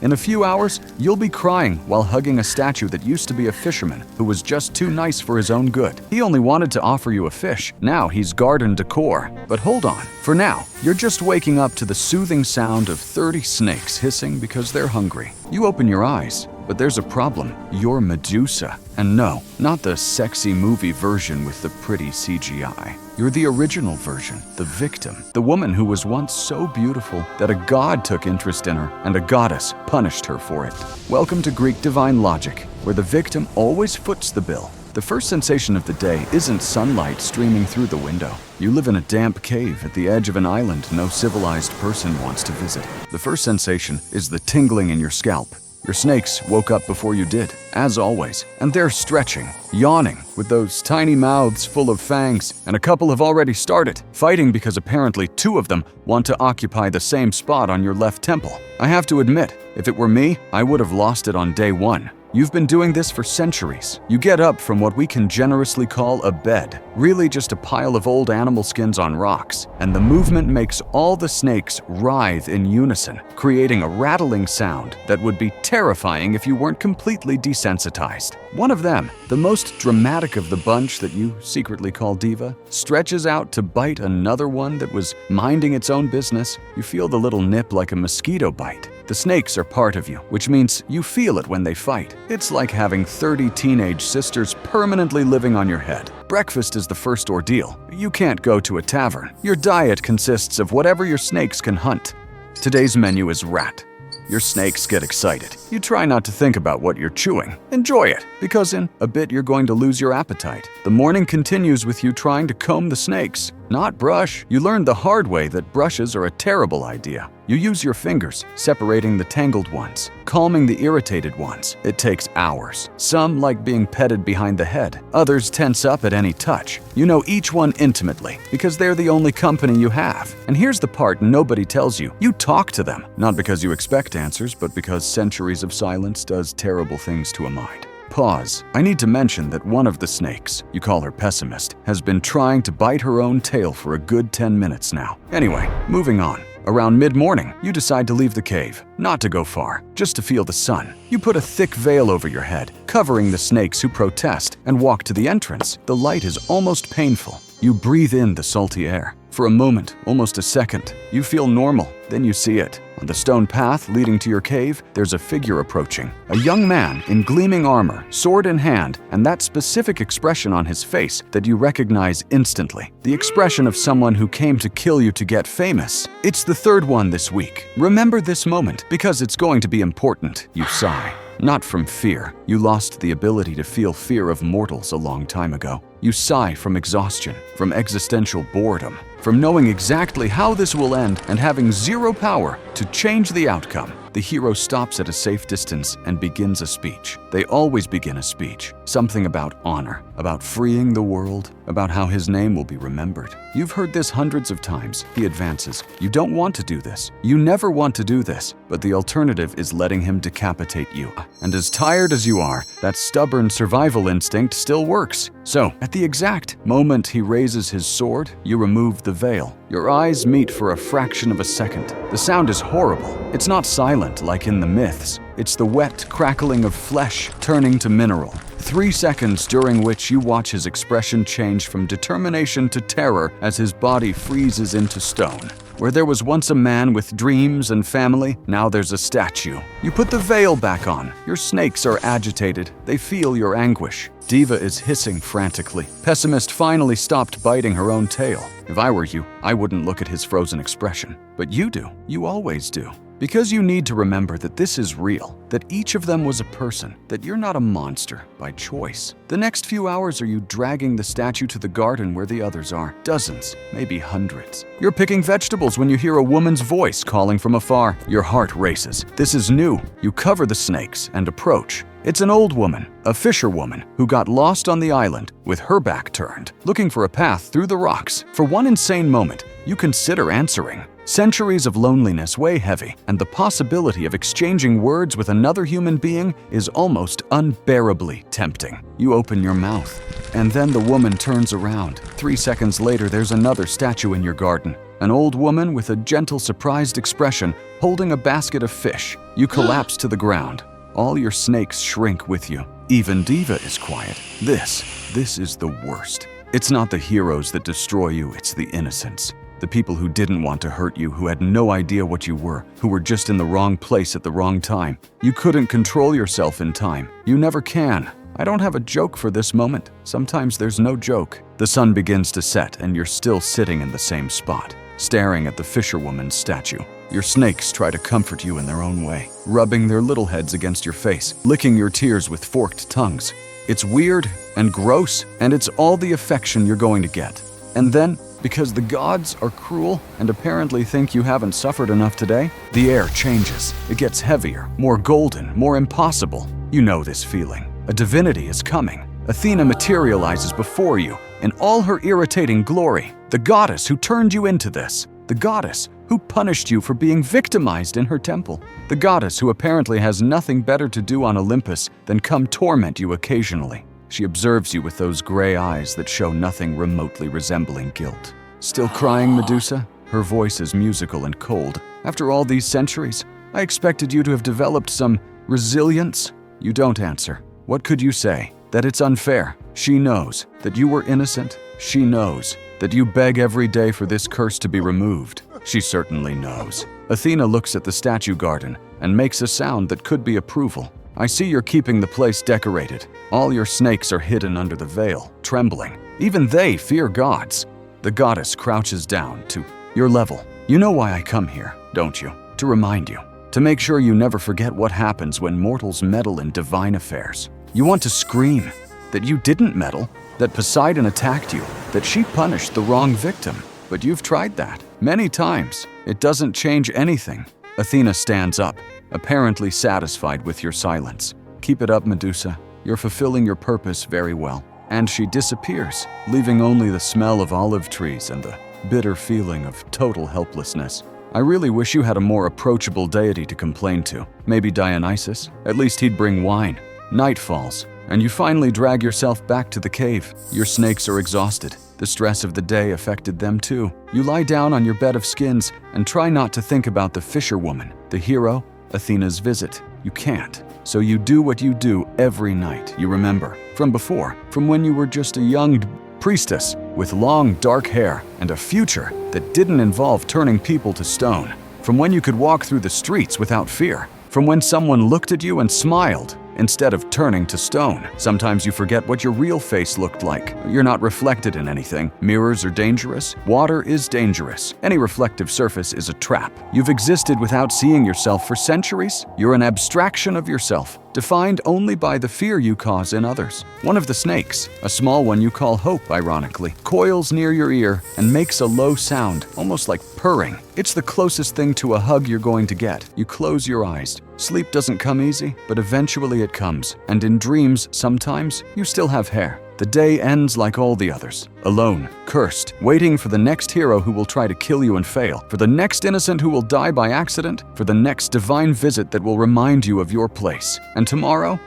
In a few hours, you'll be crying while hugging a statue that used to be a fisherman who was just too nice for his own good. He only wanted to offer you a fish. Now he's garden decor. But hold on. For now, you're just waking up to the soothing sound of 30 snakes hissing because they're hungry. You open your eyes, but there's a problem. You're Medusa. And no, not the sexy movie version with the pretty CGI. You're the original version, the victim, the woman who was once so beautiful that a god took interest in her and a goddess punished her for it. Welcome to Greek divine logic, where the victim always foots the bill. The first sensation of the day isn't sunlight streaming through the window. You live in a damp cave at the edge of an island no civilized person wants to visit. The first sensation is the tingling in your scalp. Your snakes woke up before you did, as always, and they're stretching, yawning, with those tiny mouths full of fangs, and a couple have already started, fighting because apparently 2 of them want to occupy the same spot on your left temple. I have to admit, if it were me, I would have lost it on day 1. You've been doing this for centuries. You get up from what we can generously call a bed, really just a pile of old animal skins on rocks, and the movement makes all the snakes writhe in unison, creating a rattling sound that would be terrifying if you weren't completely desensitized. One of them, the most dramatic of the bunch that you secretly call Diva, stretches out to bite another one that was minding its own business. You feel the little nip like a mosquito bite. The snakes are part of you, which means you feel it when they fight. It's like having 30 teenage sisters permanently living on your head. Breakfast is the first ordeal. You can't go to a tavern. Your diet consists of whatever your snakes can hunt. Today's menu is rat. Your snakes get excited. You try not to think about what you're chewing. Enjoy it, because in a bit you're going to lose your appetite. The morning continues with you trying to comb the snakes, not brush. You learned the hard way that brushes are a terrible idea. You use your fingers, separating the tangled ones, calming the irritated ones. It takes hours. Some like being petted behind the head. Others tense up at any touch. You know each one intimately, because they're the only company you have. And here's the part nobody tells you. You talk to them, not because you expect answers, but because centuries of silence does terrible things to a mind. Pause. I need to mention that one of the snakes, you call her Pessimist, has been trying to bite her own tail for a good 10 minutes now. Anyway, moving on. Around mid-morning, you decide to leave the cave, not to go far, just to feel the sun. You put a thick veil over your head, covering the snakes who protest, and walk to the entrance. The light is almost painful. You breathe in the salty air. For a moment, almost a second, you feel normal. Then you see it. On the stone path leading to your cave, there's a figure approaching. A young man in gleaming armor, sword in hand, and that specific expression on his face that you recognize instantly. The expression of someone who came to kill you to get famous. It's the 3rd one this week. Remember this moment, because it's going to be important. You sigh. Not from fear. You lost the ability to feel fear of mortals a long time ago. You sigh from exhaustion, from existential boredom, from knowing exactly how this will end and having zero power to change the outcome. The hero stops at a safe distance and begins a speech. They always begin a speech. Something about honor, about freeing the world, about how his name will be remembered. You've heard this hundreds of times. He advances. You don't want to do this. You never want to do this. But the alternative is letting him decapitate you. And as tired as you are, that stubborn survival instinct still works. So, at the exact moment he raises his sword, you remove the veil. Your eyes meet for a fraction of a second. The sound is horrible. It's not silent like in the myths. It's the wet crackling of flesh turning to mineral. 3 seconds during which you watch his expression change from determination to terror as his body freezes into stone. Where there was once a man with dreams and family, now there's a statue. You put the veil back on. Your snakes are agitated. They feel your anguish. Diva is hissing frantically. Pessimist finally stopped biting her own tail. If I were you, I wouldn't look at his frozen expression. But you do. You always do. Because you need to remember that this is real, that each of them was a person, that you're not a monster by choice. The next few hours are you dragging the statue to the garden where the others are. Dozens, maybe hundreds. You're picking vegetables when you hear a woman's voice calling from afar. Your heart races. This is new. You cover the snakes and approach. It's an old woman, a fisherwoman, who got lost on the island with her back turned, looking for a path through the rocks. For one insane moment, you consider answering. Centuries of loneliness weigh heavy, and the possibility of exchanging words with another human being is almost unbearably tempting. You open your mouth, and then the woman turns around. 3 seconds later, there's another statue in your garden. an old woman with a gentle, surprised expression holding a basket of fish. You collapse to the ground. All your snakes shrink with you. Even Diva is quiet. This is the worst. It's not the heroes that destroy you, it's the innocents. The people who didn't want to hurt you, who had no idea what you were, who were just in the wrong place at the wrong time. You couldn't control yourself in time. You never can. I don't have a joke for this moment. Sometimes there's no joke. The sun begins to set and you're still sitting in the same spot, staring at the fisherwoman's statue. Your snakes try to comfort you in their own way, rubbing their little heads against your face, licking your tears with forked tongues. It's weird and gross, and it's all the affection you're going to get. And then, because the gods are cruel and apparently think you haven't suffered enough today, the air changes. It gets heavier, more golden, more impossible. You know this feeling. A divinity is coming. Athena materializes before you in all her irritating glory. The goddess who turned you into this. The goddess who punished you for being victimized in her temple. The goddess who apparently has nothing better to do on Olympus than come torment you occasionally. She observes you with those gray eyes that show nothing remotely resembling guilt. Still crying, Medusa? Her voice is musical and cold. After all these centuries, I expected you to have developed some resilience. You don't answer. What could you say? That it's unfair. She knows that you were innocent. She knows that you beg every day for this curse to be removed. She certainly knows. Athena looks at the statue garden and makes a sound that could be approval. I see you're keeping the place decorated. All your snakes are hidden under the veil, trembling. Even they fear gods. The goddess crouches down to your level. You know why I come here, don't you? To remind you. To make sure you never forget what happens when mortals meddle in divine affairs. You want to scream that you didn't meddle, that Poseidon attacked you, that she punished the wrong victim. But you've tried that many times. It doesn't change anything. Athena stands up, apparently satisfied with your silence. Keep it up, Medusa. You're fulfilling your purpose very well. And she disappears, leaving only the smell of olive trees and the bitter feeling of total helplessness. I really wish you had a more approachable deity to complain to. Maybe Dionysus? At least he'd bring wine. Night falls, and you finally drag yourself back to the cave. Your snakes are exhausted. The stress of the day affected them too. You lie down on your bed of skins and try not to think about the fisherwoman, the hero, Athena's visit. You can't. So you do what you do every night, you remember. From before, from when you were just a young priestess with long dark hair and a future that didn't involve turning people to stone. From when you could walk through the streets without fear. From when someone looked at you and smiled instead of turning to stone. Sometimes you forget what your real face looked like. You're not reflected in anything. Mirrors are dangerous. Water is dangerous. Any reflective surface is a trap. You've existed without seeing yourself for centuries. You're an abstraction of yourself, defined only by the fear you cause in others. One of the snakes, a small one you call Hope, ironically, coils near your ear and makes a low sound, almost like purring. It's the closest thing to a hug you're going to get. You close your eyes. Sleep doesn't come easy, but eventually it comes. And in dreams, sometimes, you still have hair. The day ends like all the others. Alone, cursed, waiting for the next hero who will try to kill you and fail, for the next innocent who will die by accident, for the next divine visit that will remind you of your place. And tomorrow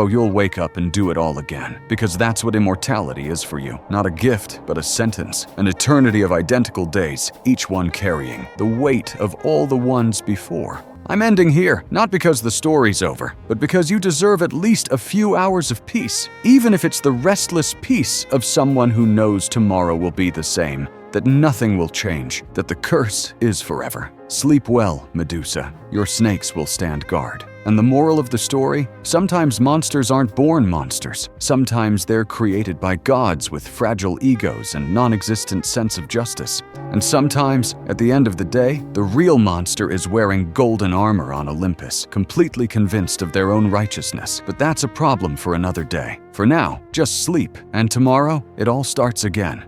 you'll wake up and do it all again. Because that's what immortality is for you. Not a gift, but a sentence. An eternity of identical days, each one carrying the weight of all the ones before. I'm ending here, not because the story's over, but because you deserve at least a few hours of peace, even if it's the restless peace of someone who knows tomorrow will be the same, that nothing will change, that the curse is forever. Sleep well, Medusa. Your snakes will stand guard. And the moral of the story? Sometimes monsters aren't born monsters. Sometimes they're created by gods with fragile egos and non-existent sense of justice. And sometimes, at the end of the day, the real monster is wearing golden armor on Olympus, completely convinced of their own righteousness. But that's a problem for another day. For now, just sleep, and tomorrow, it all starts again.